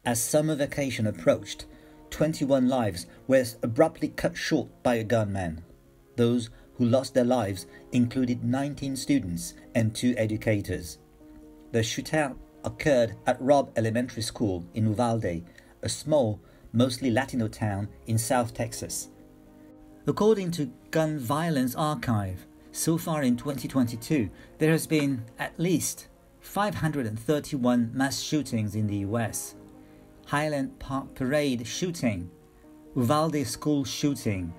As summer vacation approached, 21 lives were abruptly cut short by a gunman. Those who lost their lives included 19 students and 2 educators. The shootout occurred at Robb Elementary School in Uvalde, a small, mostly Latino town in South Texas. According to Gun Violence Archive, so far in 2022, there has been at least 531 mass shootings in the US. Highland Park Parade shooting, Uvalde school shooting,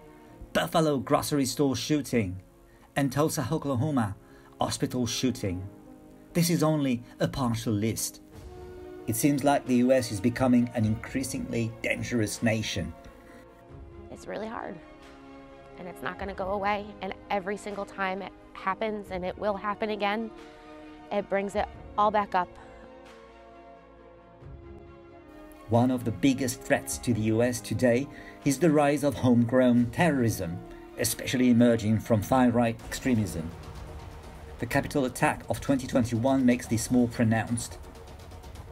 Buffalo grocery store shooting, and Tulsa, Oklahoma hospital shooting. This is only a partial list. It seems like the US is becoming an increasingly dangerous nation. It's really hard, and it's not going to go away, and every single time it happens, and it will happen again, it brings it all back up. One of the biggest threats to the US today is the rise of homegrown terrorism, especially emerging from far-right extremism. The Capitol attack of 2021 makes this more pronounced.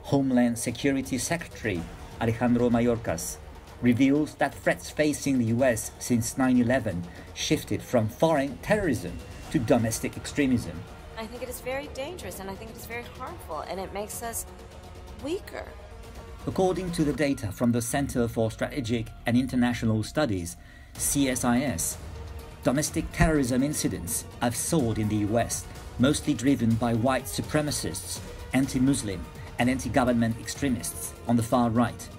Homeland Security Secretary Alejandro Mayorkas reveals that threats facing the US since 9/11 shifted from foreign terrorism to domestic extremism. I think it is very dangerous, and I think it is very harmful, and it makes us weaker. According to the data from the Center for Strategic and International Studies, CSIS, domestic terrorism incidents have soared in the US, mostly driven by white supremacists, anti-Muslim, and anti-government extremists on the far right.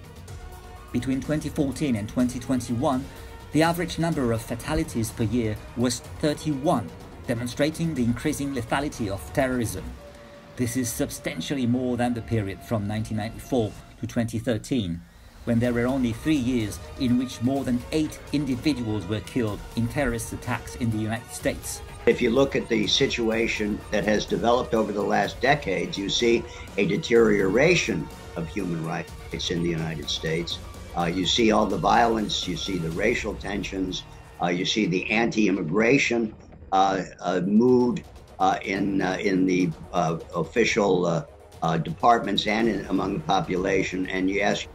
Between 2014 and 2021, the average number of fatalities per year was 31, demonstrating the increasing lethality of terrorism. This is substantially more than the period from 1994 to 2013, when there were only 3 years in which more than 8 individuals were killed in terrorist attacks in the United States. If you look at the situation that has developed over the last decades, you see a deterioration of human rights in the United States. You see all the violence, you see the racial tensions, you see the anti-immigration mood in the official departments and among the population, and you ask.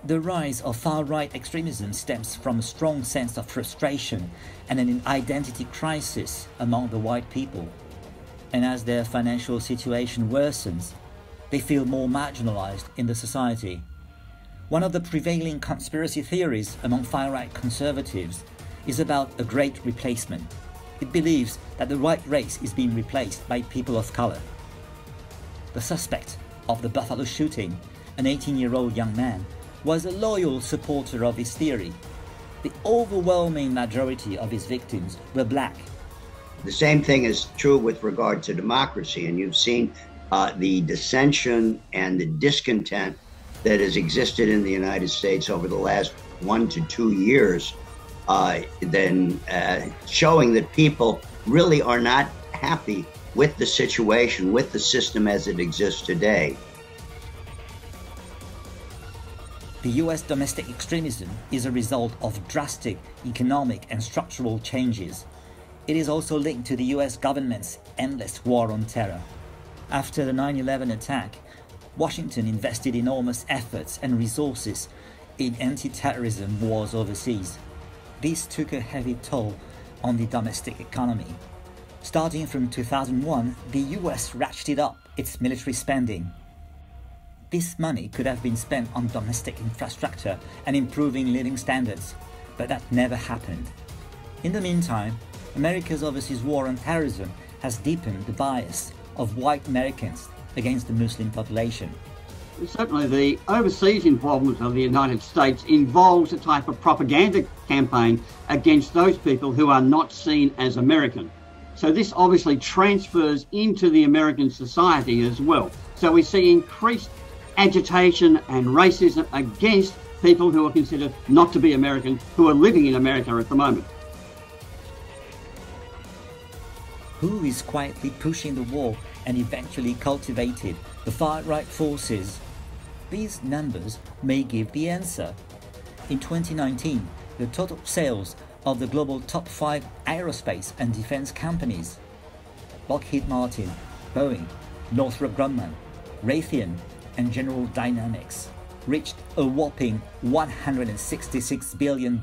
The rise of far-right extremism stems from a strong sense of frustration and an identity crisis among the white people. And as their financial situation worsens, they feel more marginalized in the society. One of the prevailing conspiracy theories among far-right conservatives is about a great replacement. It believes that the white race is being replaced by people of color. The suspect of the Buffalo shooting, an 18-year-old young man, was a loyal supporter of his theory. The overwhelming majority of his victims were black. The same thing is true with regard to democracy, and you've seen the dissension and the discontent that has existed in the United States over the last 1 to 2 years, showing that people really are not happy with the situation, with the system as it exists today. The US domestic extremism is a result of drastic economic and structural changes. It is also linked to the US government's endless war on terror. After the 9/11 attack, Washington invested enormous efforts and resources in anti-terrorism wars overseas. This took a heavy toll on the domestic economy. Starting from 2001, the US ratcheted up its military spending. This money could have been spent on domestic infrastructure and improving living standards, but that never happened. In the meantime, America's overseas war on terrorism has deepened the bias of white Americans against the Muslim population. Certainly the overseas involvement of the United States involves a type of propaganda campaign against those people who are not seen as American. So this obviously transfers into the American society as well. So we see increased agitation and racism against people who are considered not to be American, who are living in America at the moment. Who is quietly pushing the war and eventually cultivated the far-right forces? These numbers may give the answer. In 2019, the total sales of the global top 5 aerospace and defense companies, Lockheed Martin, Boeing, Northrop Grumman, Raytheon, and General Dynamics, reached a whopping $166 billion.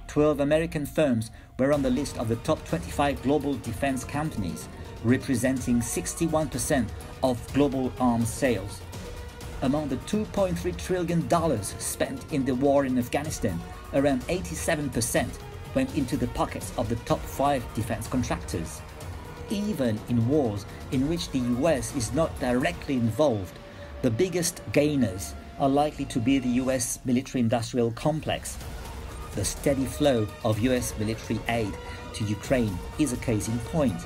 12 American firms were on the list of the top 25 global defense companies, representing 61% of global arms sales. Among the $2.3 trillion spent in the war in Afghanistan, around 87% went into the pockets of the top 5 defense contractors. Even in wars in which the US is not directly involved, the biggest gainers are likely to be the US military-industrial complex. The steady flow of US military aid to Ukraine is a case in point.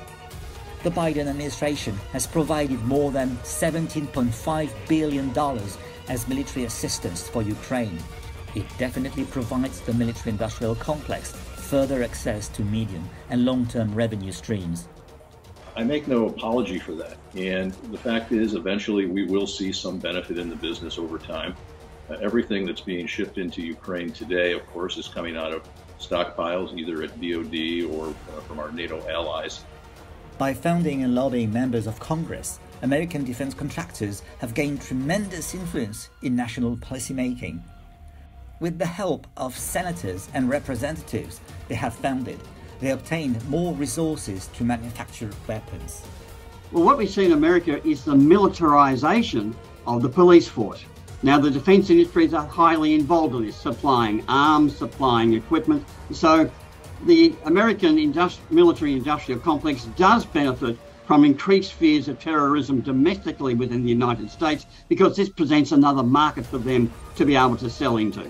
The Biden administration has provided more than $17.5 billion as military assistance for Ukraine. It definitely provides the military-industrial complex further access to medium and long-term revenue streams. I make no apology for that. And the fact is, eventually we will see some benefit in the business over time. Everything that's being shipped into Ukraine today, of course, is coming out of stockpiles, either at DoD or from our NATO allies. By founding and lobbying members of Congress, American defense contractors have gained tremendous influence in national policymaking. With the help of senators and representatives they have founded, they obtained more resources to manufacture weapons. Well, what we see in America is the militarization of the police force. Now, the defence industries are highly involved in this, supplying arms, supplying equipment. So the American military-industrial complex does benefit from increased fears of terrorism domestically within the United States, because this presents another market for them to be able to sell into.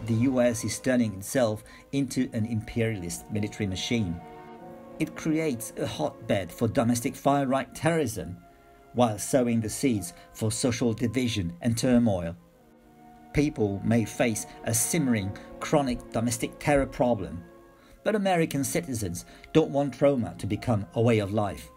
The US is turning itself into an imperialist military machine. It creates a hotbed for domestic far-right terrorism, while sowing the seeds for social division and turmoil. People may face a simmering, chronic domestic terror problem, but American citizens don't want trauma to become a way of life.